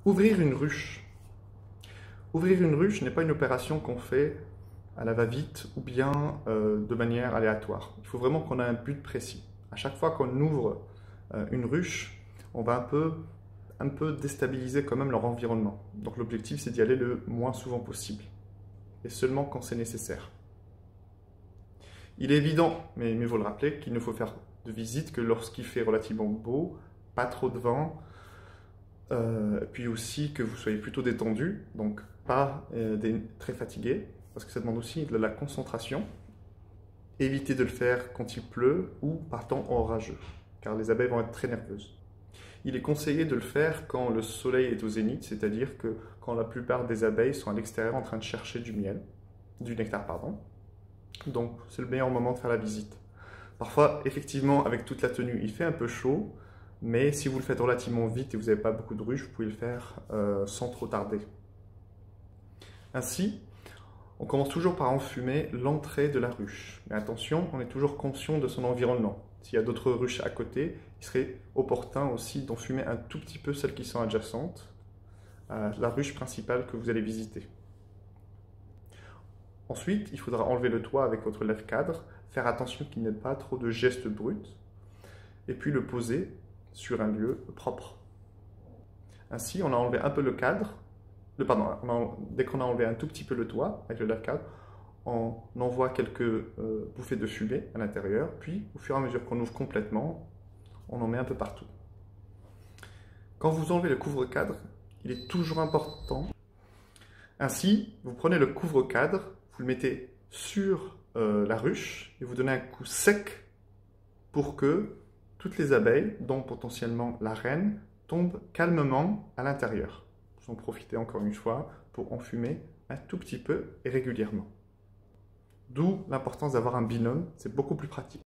Ouvrir une ruche. Ouvrir une ruche n'est pas une opération qu'on fait à la va-vite ou bien de manière aléatoire. Il faut vraiment qu'on ait un but précis. À chaque fois qu'on ouvre une ruche, on va un peu déstabiliser quand même leur environnement. Donc l'objectif, c'est d'y aller le moins souvent possible, et seulement quand c'est nécessaire. Il est évident, mais il faut le rappeler, qu'il ne faut faire de visite que lorsqu'il fait relativement beau, pas trop de vent, puis aussi que vous soyez plutôt détendu, donc pas très fatigué, parce que ça demande aussi de la concentration. Évitez de le faire quand il pleut ou par temps orageux, car les abeilles vont être très nerveuses. Il est conseillé de le faire quand le soleil est au zénith, c'est-à-dire que quand la plupart des abeilles sont à l'extérieur en train de chercher du nectar, pardon. Donc c'est le meilleur moment de faire la visite. Parfois, effectivement, avec toute la tenue, il fait un peu chaud, mais si vous le faites relativement vite et vous n'avez pas beaucoup de ruches, vous pouvez le faire sans trop tarder. Ainsi, on commence toujours par enfumer l'entrée de la ruche. Mais attention, on est toujours conscient de son environnement. S'il y a d'autres ruches à côté, il serait opportun aussi d'enfumer un tout petit peu celles qui sont adjacentes à la ruche principale que vous allez visiter. Ensuite, il faudra enlever le toit avec votre lève-cadre, faire attention qu'il n'y ait pas trop de gestes bruts, et puis le poser sur un lieu propre. Ainsi, on a enlevé un peu le cadre, dès qu'on a enlevé un tout petit peu le toit avec le lève-cadre, on envoie quelques bouffées de fumée à l'intérieur, puis au fur et à mesure qu'on ouvre complètement, on en met un peu partout. Quand vous enlevez le couvre-cadre, il est toujours important. Ainsi, vous prenez le couvre-cadre, vous le mettez sur la ruche et vous donnez un coup sec pour que toutes les abeilles, dont potentiellement la reine, tombent calmement à l'intérieur. Vous en profitez encore une fois pour enfumer un tout petit peu et régulièrement. D'où l'importance d'avoir un binôme, c'est beaucoup plus pratique.